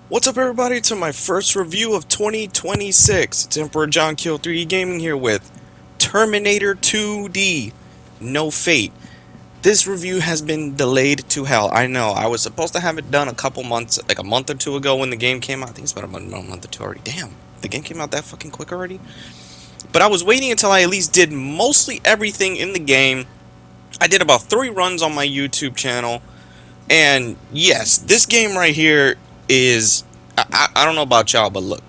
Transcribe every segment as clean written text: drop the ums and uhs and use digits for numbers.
What's up, everybody, to my first review of 2026. It's Emperor John Kill 3D Gaming here with Terminator 2D, No Fate. This review has been delayed to hell. I know, I was supposed to have it done a couple months, like a month or two ago when the game came out. I think it's about a month or two already. Damn, the game came out that fucking quick already? But I was waiting until I at least did mostly everything in the game. I did about 3 runs on my YouTube channel. And yes, this game right here is... I don't know about y'all, but look.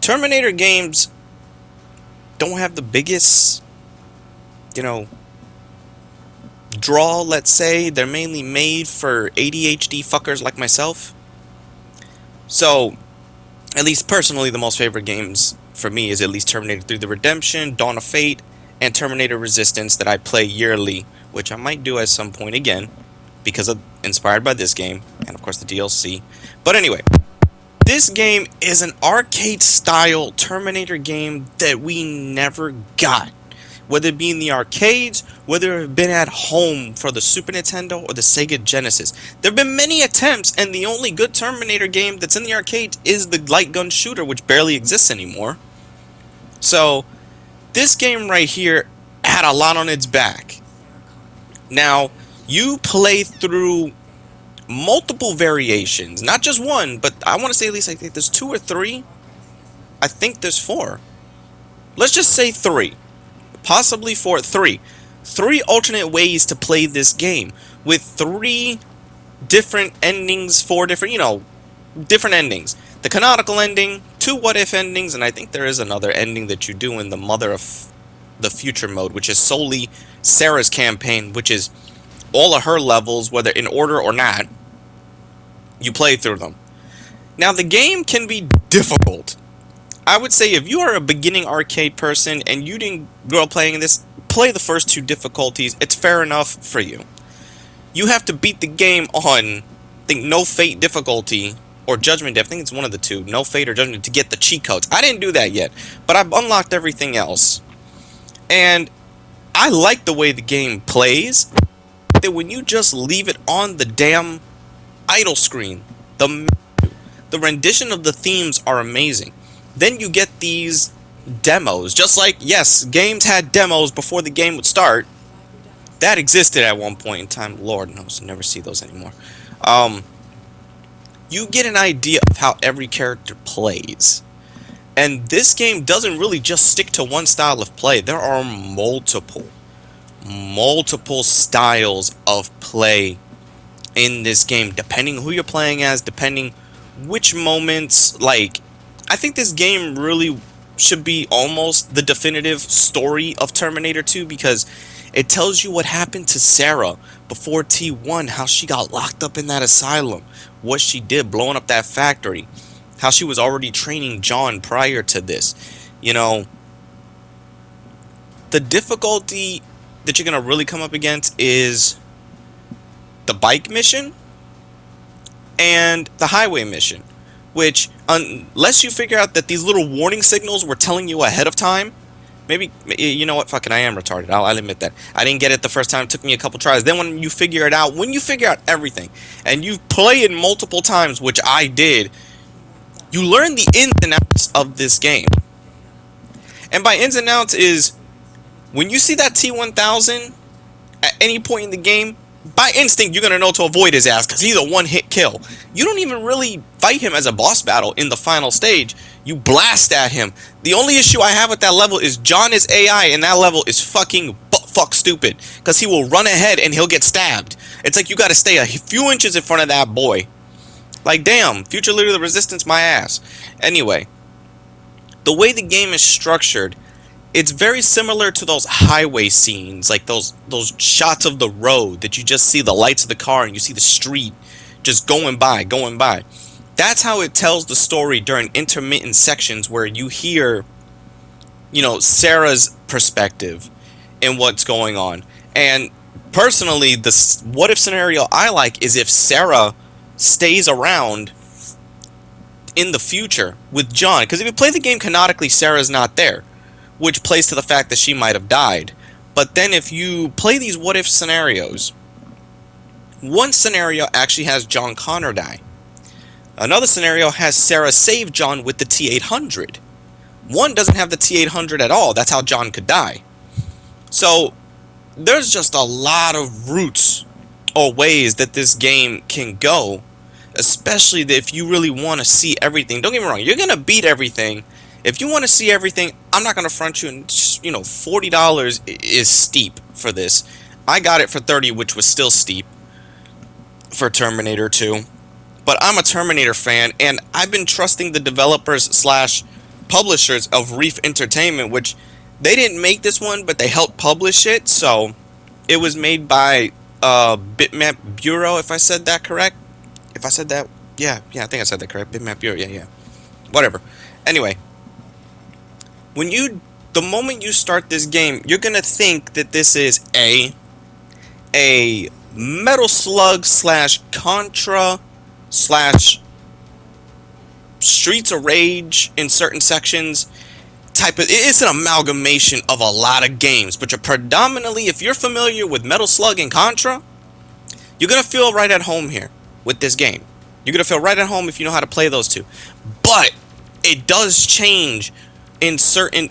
Terminator games don't have the biggest, you know, draw, let's say. They're mainly made for ADHD fuckers like myself. So, at least personally, the most favorite games for me is at least Terminator 3 The Redemption, Dawn of Fate, and Terminator Resistance that I play yearly, which I might do at some point again, because of inspired by this game, and of course the DLC. But anyway, this game is an arcade-style Terminator game that we never got. Whether it be in the arcades, whether it have been at home for the Super Nintendo or the Sega Genesis. There have been many attempts, and the only good Terminator game that's in the arcades is the light gun shooter, which barely exists anymore. So, this game right here had a lot on its back. Now, you play through multiple variations, not just one, but I want to say at least I think there's 2 or 3. I think there's 4. Let's just say 3. Possibly 4. 3. 3 alternate ways to play this game with 3 different endings, 4 different, different endings. The canonical ending, 2 what-if endings, and I think there is another ending that you do in the Mother of the Future mode, which is solely Sarah's campaign, which is all of her levels, whether in order or not, you play through them. Now, the game can be difficult. I would say if you are a beginning arcade person and you didn't grow up playing this, play the first 2 difficulties. It's fair enough for you. You have to beat the game on, I think, No Fate difficulty, or Judgment. I think it's one of the 2, No Fate or Judgment, to get the cheat codes. I didn't do that yet, but I've unlocked everything else. And I like the way the game plays, that when you just leave it on the damn idle screen, the rendition of the themes are amazing. Then you get these demos, just like, yes, games had demos before the game would start. That existed at one point in time. Lord knows, I never see those anymore. You get an idea of how every character plays. And this game doesn't really just stick to one style of play. There are multiple styles of play in this game, depending who you're playing as, depending which moments. Like, I think this game really should be almost the definitive story of Terminator 2, because it tells you what happened to Sarah before T1, how she got locked up in that asylum, what she did blowing up that factory, how she was already training John prior to this. The difficulty that you're going to really come up against is the bike mission and the highway mission, which, unless you figure out that these little warning signals were telling you ahead of time, maybe, you know what, fuck it, I am retarded, I'll admit that. I didn't get it the first time, it took me a couple tries. Then when you figure it out, when you figure out everything, and you play it multiple times, which I did, you learn the ins and outs of this game. And by ins and outs is, when you see that T-1000 at any point in the game, by instinct, you're going to know to avoid his ass, because he's a one-hit kill. You don't even really fight him as a boss battle in the final stage. You blast at him. The only issue I have with that level is John is AI, and that level is fucking butt-fuck stupid, because he will run ahead and he'll get stabbed. It's like you got to stay a few inches in front of that boy. Like, damn, future leader of the resistance, my ass. Anyway, the way the game is structured, it's very similar to those highway scenes, like those shots of the road that you just see the lights of the car and you see the street just going by. That's how it tells the story during intermittent sections where you hear, Sarah's perspective and what's going on. And personally, the what if scenario I like is if Sarah stays around in the future with John, because if you play the game canonically, Sarah's not there, which plays to the fact that she might have died. But then if you play these what-if scenarios, one scenario actually has John Connor die. Another scenario has Sarah save John with the T-800. One doesn't have the T-800 at all. That's how John could die. So there's just a lot of routes or ways that this game can go, especially if you really want to see everything. Don't get me wrong, you're going to beat everything. If you want to see everything, I'm not going to front you, and just, $40 is steep for this. I got it for $30, which was still steep for Terminator 2. But I'm a Terminator fan, and I've been trusting the developers slash publishers of Reef Entertainment, which they didn't make this one, but they helped publish it. So it was made by Bitmap Bureau, if I said that correct. If I said that, yeah, I think I said that correct. Bitmap Bureau, yeah. Whatever. Anyway, the moment you start this game, you're gonna think that this is a Metal Slug slash Contra slash Streets of Rage in certain sections type of. It's an amalgamation of a lot of games, but predominantly, if you're familiar with Metal Slug and Contra, you're gonna feel right at home here with this game. You're gonna feel right at home if you know how to play those two. But it does change in certain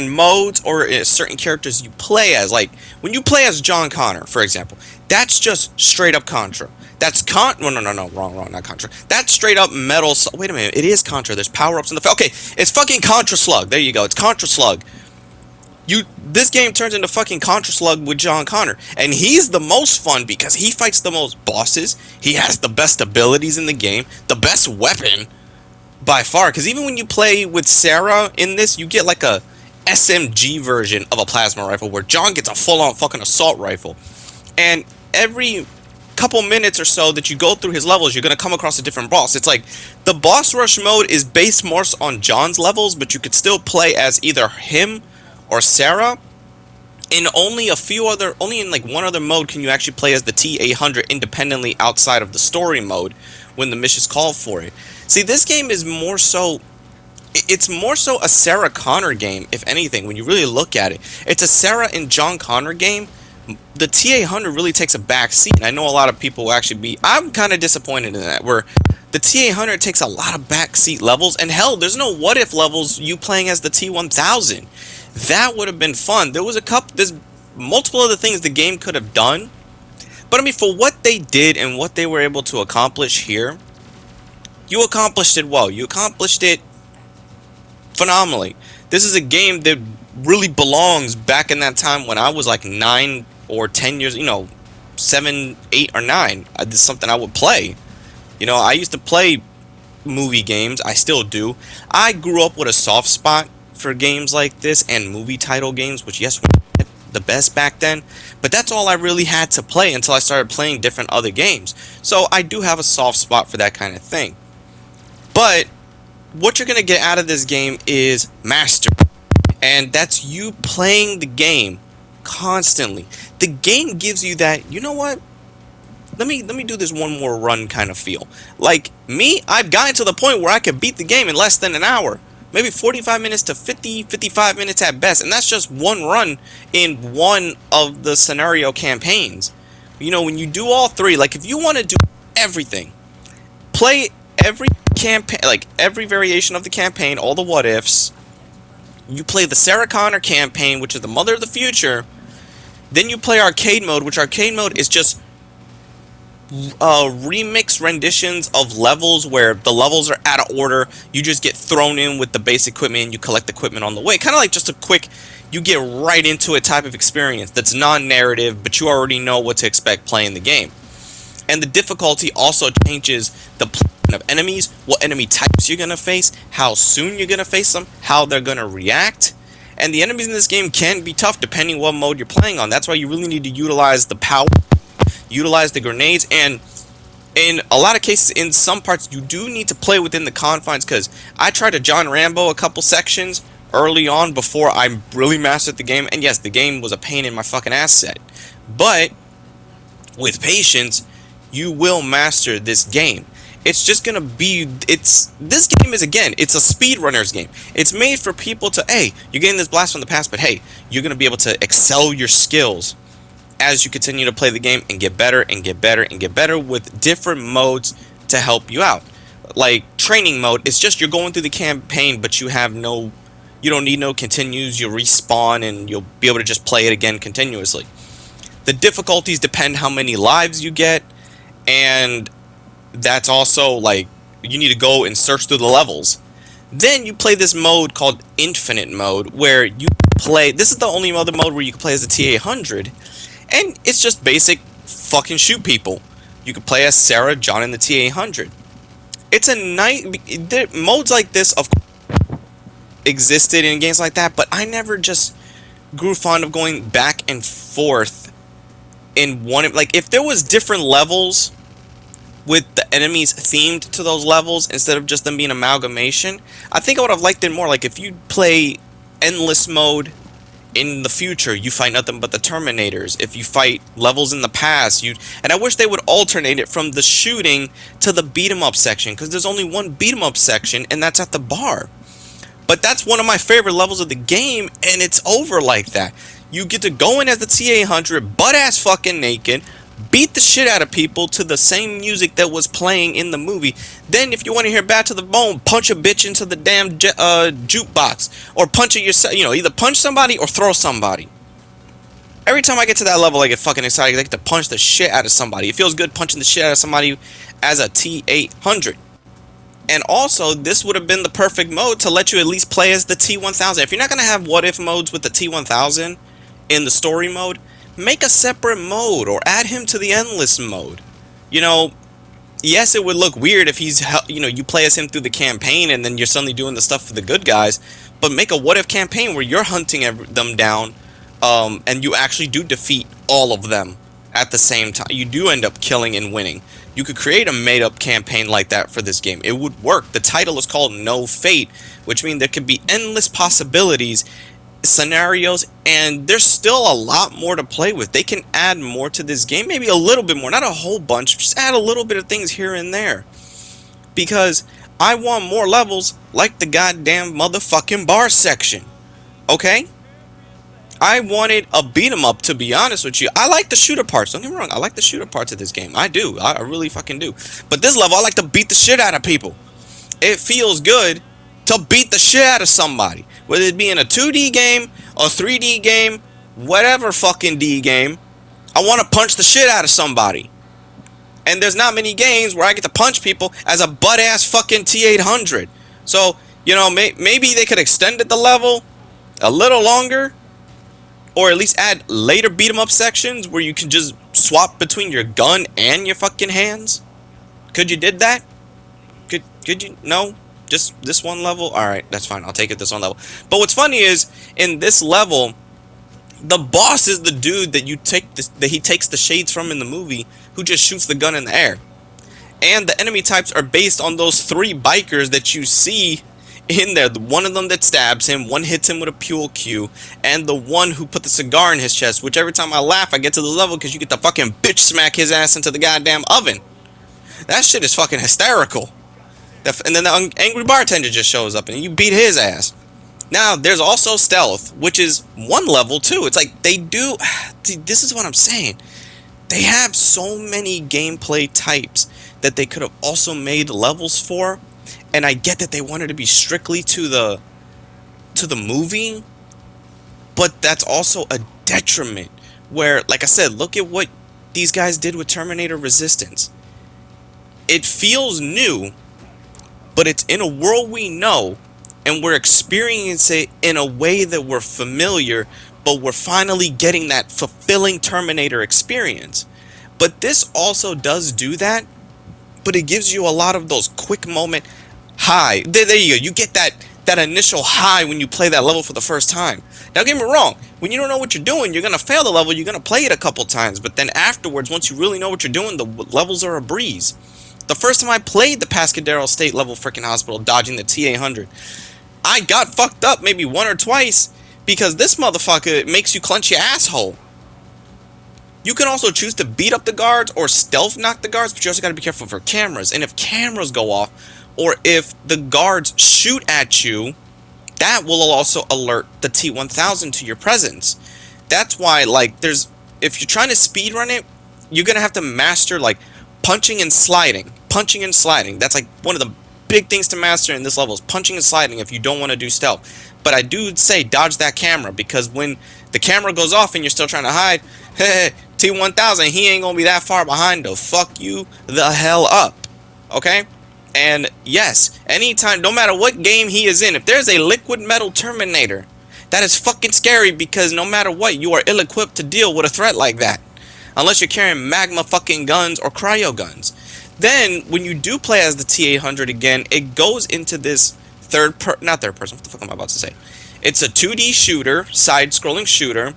modes or in certain characters you play as. Like when you play as John Connor, for example, that's just straight up Contra. That's no, wrong, not Contra. That's straight up Metal. Wait a minute, it is Contra. There's power ups in the. Okay, it's fucking Contra Slug. There you go. It's Contra Slug. This game turns into fucking Contra Slug with John Connor, and he's the most fun because he fights the most bosses. He has the best abilities in the game, the best weapon by far. Because even when you play with Sarah in this, you get like a SMG version of a plasma rifle, where John gets a full-on fucking assault rifle. And every couple minutes or so that you go through his levels, you're going to come across a different boss. It's like the boss rush mode is based more on John's levels, but you could still play as either him or Sarah. In only in like one other mode can you actually play as the T-800 independently outside of the story mode when the missions call for it. See, this game is more so a Sarah Connor game, if anything, when you really look at it. It's a Sarah and John Connor game. The T-800 really takes a back seat, and I know a lot of people will actually be. I'm kind of disappointed in that, where the T-800 takes a lot of backseat levels, and hell, there's no what if levels you playing as the T-1000. That would have been fun. There's multiple other things the game could have done, but I mean, for what they did and what they were able to accomplish here, you accomplished it well. You accomplished it phenomenally. This is a game that really belongs back in that time when I was like 9 or 10 years, 7, 8, or 9. This is something I would play. I used to play movie games. I still do. I grew up with a soft spot for games like this and movie title games, which, yes, were the best back then. But that's all I really had to play until I started playing different other games. So I do have a soft spot for that kind of thing. But what you're going to get out of this game is mastery. And that's you playing the game constantly. The game gives you that, you know what? Let me do this one more run kind of feel. Like me, I've gotten to the point where I could beat the game in less than an hour. Maybe 45 minutes to 55 minutes at best. And that's just one run in one of the scenario campaigns. When you do all three, like if you want to do everything, play every campaign, like every variation of the campaign, all the what ifs. You play the Sarah Connor campaign, which is the Mother of the Future. Then you play arcade mode, which arcade mode is just remix renditions of levels where the levels are out of order. You just get thrown in with the base equipment and you collect equipment on the way. Kind of like just a quick, you get right into it type of experience that's non-narrative, but you already know what to expect playing the game. And the difficulty also changes the plan of enemies, what enemy types you're going to face, how soon you're going to face them, how they're going to react. And the enemies in this game can be tough depending what mode you're playing on. That's why you really need to utilize the power, utilize the grenades, and in a lot of cases, in some parts, you do need to play within the confines, because I tried to John Rambo a couple sections early on before I really mastered the game, and yes, the game was a pain in my fucking ass set. But with patience, you will master this game. It's just gonna be, this game is, again, it's a speedrunner's game. It's made for people to, hey, you're getting this blast from the past, but hey, you're gonna be able to excel your skills as you continue to play the game and get better and get better and get better with different modes to help you out. like training mode. It's just you're going through the campaign, but you don't need no continues. You'll respawn and you'll be able to just play it again continuously. The difficulties depend how many lives you get, and that's also like you need to go and search through the levels. Then you play this mode called Infinite Mode, where you play. This is the only other mode where you can play as the T-800, and it's just basic fucking shoot people. You can play as Sarah, John, and the T-800. It's a night. Modes like this, of course, existed in games like that, but I never just grew fond of going back and forth in one. Like, if there was different levels with the enemies themed to those levels instead of just them being amalgamation, I think I would have liked it more. Like, if you play endless mode in the future, you fight nothing but the Terminators. If you fight levels in the past, and I wish they would alternate it from the shooting to the beat 'em up section, because there's only one beat 'em up section, and that's at the bar. But that's one of my favorite levels of the game, and it's over like that. You get to go in as the T-800, butt-ass fucking naked, beat the shit out of people to the same music that was playing in the movie. Then, if you want to hear Bad to the Bone, punch a bitch into the damn jukebox. Or punch it yourself, either punch somebody or throw somebody. Every time I get to that level, I get fucking excited. I get to punch the shit out of somebody. It feels good punching the shit out of somebody as a T-800. And also, this would have been the perfect mode to let you at least play as the T-1000. If you're not going to have what-if modes with the T-1000 in the story mode, make a separate mode or add him to the endless mode. Yes, it would look weird if he's, you play as him through the campaign and then you're suddenly doing the stuff for the good guys. But make a what-if campaign where you're hunting them down, and you actually do defeat all of them at the same time. You do end up killing and winning. You could create a made-up campaign like that for this game. It would work. The title is called No Fate, which means there could be endless possibilities, scenarios, and there's still a lot more to play with. They can add more to this game, maybe a little bit more, not a whole bunch, just add a little bit of things here and there. Because I want more levels like the goddamn motherfucking bar section. Okay? I wanted a beat 'em up, to be honest with you. I like the shooter parts. Don't get me wrong. I like the shooter parts of this game. I do. I really fucking do. But this level, I like to beat the shit out of people. It feels good to beat the shit out of somebody. Whether it be in a 2D game, a 3D game, whatever fucking D game, I want to punch the shit out of somebody. And there's not many games where I get to punch people as a butt-ass fucking T-800. So, maybe they could extend the level a little longer, or at least add later beat 'em up sections where you can just swap between your gun and your fucking hands. Could you did that? Could you? No? Just this one level? Alright, that's fine. I'll take it this one level. But what's funny is, in this level, the boss is the dude that he takes the shades from in the movie, who just shoots the gun in the air. And the enemy types are based on those 3 bikers that you see in there. The one of them that stabs him, one hits him with a Pule Q, and the one who put the cigar in his chest, which every time I laugh, I get to the level because you get to fucking bitch smack his ass into the goddamn oven. That shit is fucking hysterical. And then the angry bartender just shows up and you beat his ass. Now, there's also stealth, which is one level too. It's like they do. This is what I'm saying. They have so many gameplay types that they could have also made levels for. And I get that they wanted to be strictly to the movie, but that's also a detriment. Where, like I said, look at what these guys did with Terminator Resistance. It feels new, but it's in a world we know, and we're experiencing it in a way that we're familiar, but we're finally getting that fulfilling Terminator experience. But this also does do that, but it gives you a lot of those quick moment high. There you go. You get that initial high when you play that level for the first time. Now, get me wrong. When you don't know what you're doing, you're going to fail the level. You're going to play it a couple times. But then afterwards, once you really know what you're doing, the levels are a breeze. The first time I played the Pascadero State level freaking hospital, dodging the T-800, I got fucked up maybe 1 or twice because this motherfucker makes you clench your asshole. You can also choose to beat up the guards or stealth knock the guards, but you also got to be careful for cameras. And if cameras go off, or if the guards shoot at you, that will also alert the T-1000 to your presence. That's why, if you're trying to speedrun it, you're going to have to master, punching and sliding. Punching and sliding. That's, one of the big things to master in this level is punching and sliding if you don't want to do stealth. But I do say dodge that camera, because when the camera goes off and you're still trying to hide, T-1000, he ain't gonna be that far behind to fuck you the hell up. Okay? And yes, anytime, no matter what game he is in, if there's a liquid metal Terminator, that is fucking scary, because no matter what, you are ill-equipped to deal with a threat like that. Unless you're carrying magma fucking guns or cryo guns. Then, when you do play as the T-800 again, it goes into this not third person, what the fuck am I about to say? It's a 2D shooter, side-scrolling shooter,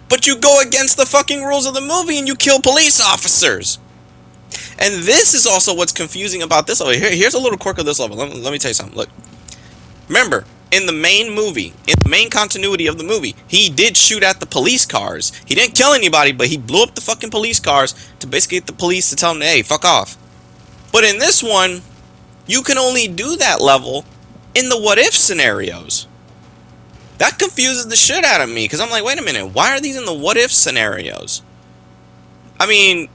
but you go against the fucking rules of the movie and you kill police officers. And this is also what's confusing about this level. Here's a little quirk of this level. Let me tell you something. Look. Remember, in the main movie, in the main continuity of the movie, he did shoot at the police cars. He didn't kill anybody, but he blew up the fucking police cars to basically get the police to tell him, hey, fuck off. But in this one, you can only do that level in the what-if scenarios. That confuses the shit out of me, because I'm like, wait a minute, why are these in the what-if scenarios? I mean,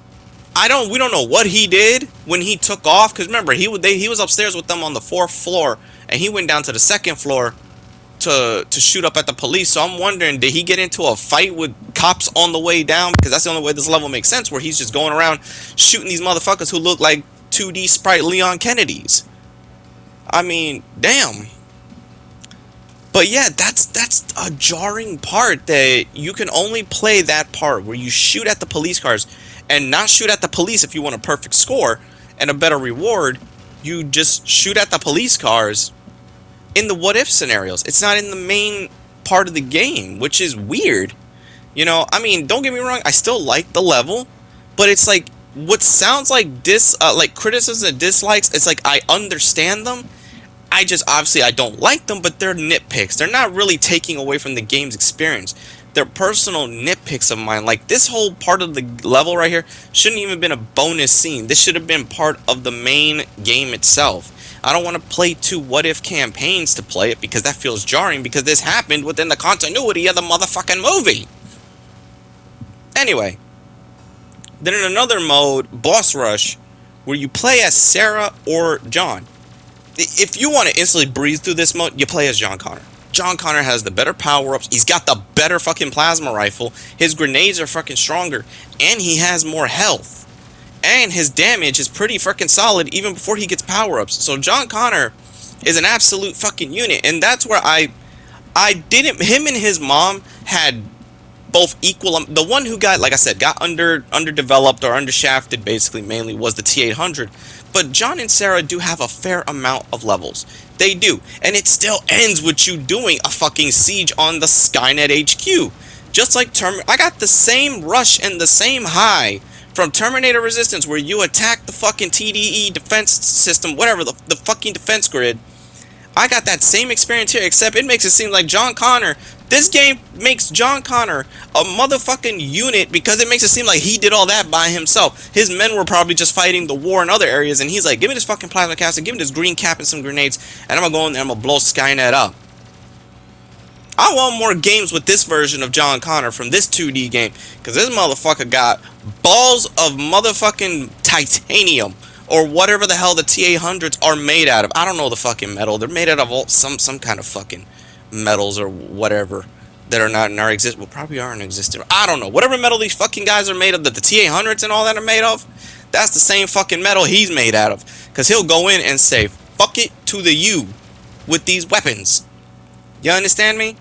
we don't know what he did when he took off, because remember, he was upstairs with them on the 4th floor, and he went down to the 2nd floor to shoot up at the police. So I'm wondering, did he get into a fight with cops on the way down? Because that's the only way this level makes sense, where he's just going around shooting these motherfuckers who look like 2D sprite Leon Kennedys. I mean, damn. But yeah, that's a jarring part, that you can only play that part where you shoot at the police cars and not shoot at the police if you want a perfect score and a better reward. You just shoot at the police cars in the what-if scenarios. It's not in the main part of the game, which is weird. You know, I mean, don't get me wrong, I still like the level, but it's like, what sounds like like criticism and dislikes, it's like I understand them. Obviously I don't like them, but they're nitpicks. They're not really taking away from the game's experience. They're personal nitpicks of mine. Like, this whole part of the level right here shouldn't even been a bonus scene. This should have been part of the main game itself. I don't want to play 2 what-if campaigns to play it, because that feels jarring, because this happened within the continuity of the motherfucking movie. Anyway, then in another mode, Boss Rush, where you play as Sarah or John. If you want to instantly breeze through this mode, you play as John Connor. John Connor has the better power-ups. He's got the better fucking plasma rifle. His grenades are fucking stronger. And he has more health. And his damage is pretty fucking solid even before he gets power-ups. So John Connor is an absolute fucking unit. And that's where him and his mom had both equal. The one who got, like I said, got underdeveloped or undershafted basically mainly was the T-800. But John and Sarah do have a fair amount of levels. They do. And it still ends with you doing a fucking siege on the Skynet HQ. Just like I got the same rush and the same high from Terminator Resistance, where you attack the fucking TDE defense system, whatever, the fucking defense grid. I got that same experience here, except it makes it seem like John Connor, this game makes John Connor a motherfucking unit, because it makes it seem like he did all that by himself. His men were probably just fighting the war in other areas, and he's like, give me this fucking plasma caster, give me this green cap and some grenades, and I'm gonna go in there and I'm gonna blow Skynet up. I want more games with this version of John Connor from this 2D game, because this motherfucker got balls of motherfucking titanium, or whatever the hell the T-800s are made out of. I don't know the fucking metal. They're made out of some kind of fucking metals or whatever that are not in our existence. Well, probably are in existence. I don't know. Whatever metal these fucking guys are made of, that the T-800s and all that are made of, that's the same fucking metal he's made out of. Because he'll go in and say, fuck it to the U with these weapons. You understand me?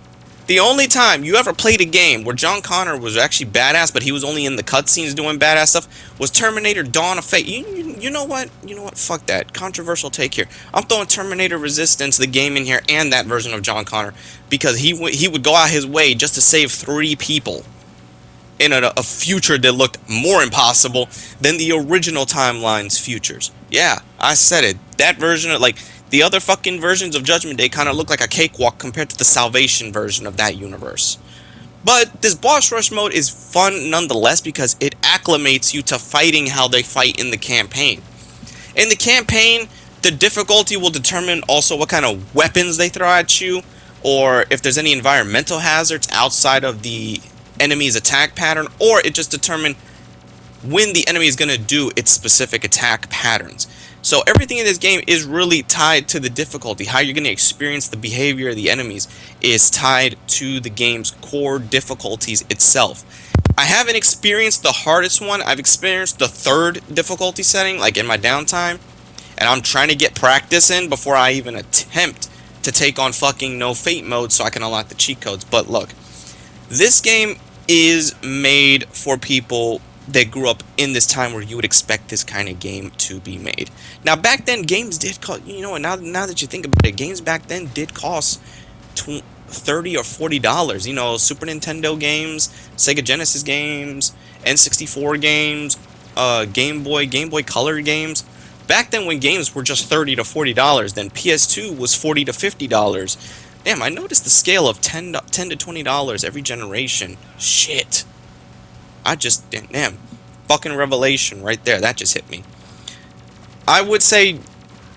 The only time you ever played a game where John Connor was actually badass, but he was only in the cutscenes doing badass stuff, was Terminator Dawn of Fate. You know what? You know what? Fuck that. Controversial take here. I'm throwing Terminator Resistance, the game, in here, and that version of John Connor, because he would go out his way just to save 3 people in a future that looked more impossible than the original timeline's futures. Yeah, I said it. That version of, like, the other fucking versions of Judgment Day kind of look like a cakewalk compared to the Salvation version of that universe. But this boss rush mode is fun nonetheless, because it acclimates you to fighting how they fight in the campaign. In the campaign, the difficulty will determine also what kind of weapons they throw at you, or if there's any environmental hazards outside of the enemy's attack pattern, or it just determines when the enemy is going to do its specific attack patterns. So everything in this game is really tied to the difficulty. How you're going to experience the behavior of the enemies is tied to the game's core difficulties itself. I haven't experienced the hardest one. I've experienced the third difficulty setting, like in my downtime. And I'm trying to get practice in before I even attempt to take on fucking no fate mode so I can unlock the cheat codes. But look, this game is made for people that grew up in this time where you would expect this kind of game to be made. Now, back then, games did cost, you know, now that you think about it, games back then did cost $30 or $40. You know, Super Nintendo games, Sega Genesis games, N64 games, Game Boy Color games. Back then, when games were just $30 to $40, then PS2 was $40 to $50. Damn, I noticed the scale of $10 to $20 every generation. Shit. Damn. Fucking revelation right there. That just hit me. I would say,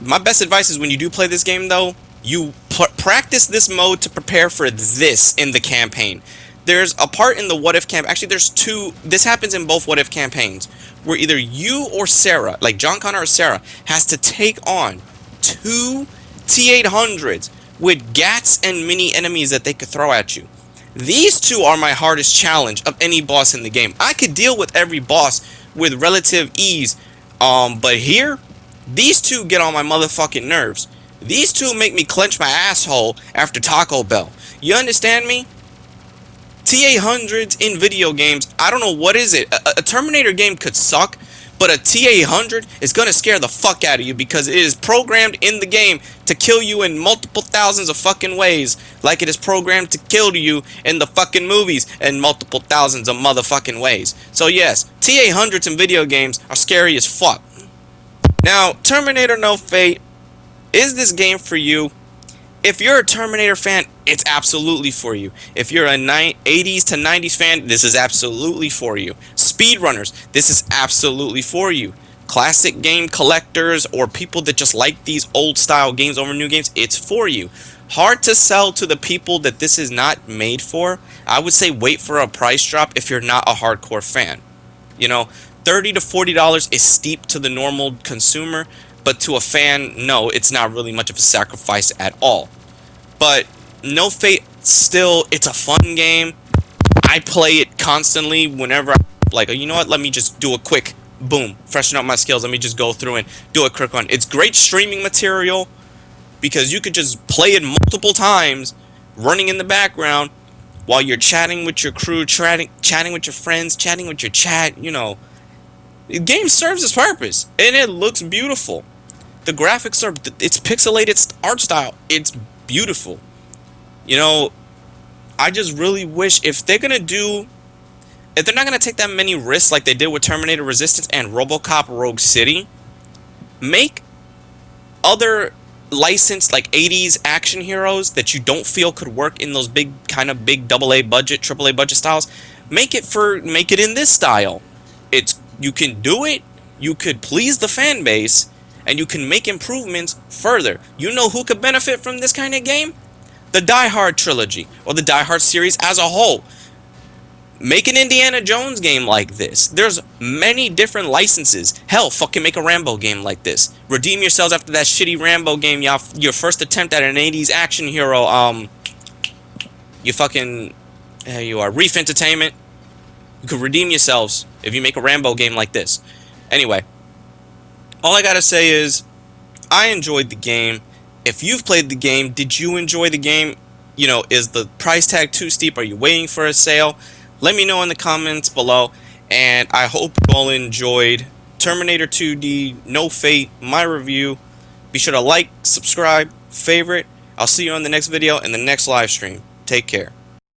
my best advice is when you do play this game, though, you practice this mode to prepare for this in the campaign. There's a part in the What If campaign. Actually, there's two. This happens in both What If campaigns, where either you or Sarah, like John Connor or Sarah, has to take on 2 T-800s with gats and mini enemies that they could throw at you. These two are my hardest challenge of any boss in the game. I could deal with every boss with relative ease, but here, these two get on my motherfucking nerves. These two make me clench my asshole after Taco Bell. You understand me? T-800s in video games, I don't know what is it. A Terminator game could suck, but a T-800 is going to scare the fuck out of you because it is programmed in the game to kill you in multiple thousands of fucking ways, like it is programmed to kill you in the fucking movies in multiple thousands of motherfucking ways. So yes, T-800s in video games are scary as fuck. Now, Terminator No Fate, is this game for you? If you're a Terminator fan, it's absolutely for you. If you're a 80s to 90s fan, this is absolutely for you. Speedrunners, this is absolutely for you. Classic game collectors or people that just like these old style games over new games, it's for you. Hard to sell to the people that this is not made for. I would say wait for a price drop if you're not a hardcore fan. You know, $30 to $40 is steep to the normal consumer, but to a fan, no, it's not really much of a sacrifice at all. But No Fate, still, it's a fun game. I play it constantly whenever I'm like, you know what, let me just do a quick, boom, freshen up my skills. Let me just go through and do a quick run. It's great streaming material because you could just play it multiple times, running in the background, while you're chatting with your crew, chatting with your friends, chatting with your chat, you know. The game serves its purpose, and it looks beautiful. The graphics are, it's pixelated art style. It's beautiful. You know, I just really wish if they're not gonna take that many risks like they did with Terminator Resistance and RoboCop Rogue City, make other licensed like 80s action heroes that you don't feel could work in those big AA budget, AAA budget styles. Make it in this style. You can do it, you could please the fan base, and you can make improvements further. You know who could benefit from this kind of game? The Die Hard trilogy, or the Die Hard series as a whole. Make an Indiana Jones game like this. There's many different licenses. Hell, fucking make a Rambo game like this. Redeem yourselves after that shitty Rambo game, your first attempt at an 80s action hero, Reef Entertainment. You could redeem yourselves if you make a Rambo game like this. Anyway, all I gotta say is, I enjoyed the game. If you've played the game, did you enjoy the game? You know, is the price tag too steep? Are you waiting for a sale? Let me know in the comments below. And I hope you all enjoyed Terminator 2D, No Fate, my review. Be sure to like, subscribe, favorite. I'll see you on the next video and the next live stream. Take care.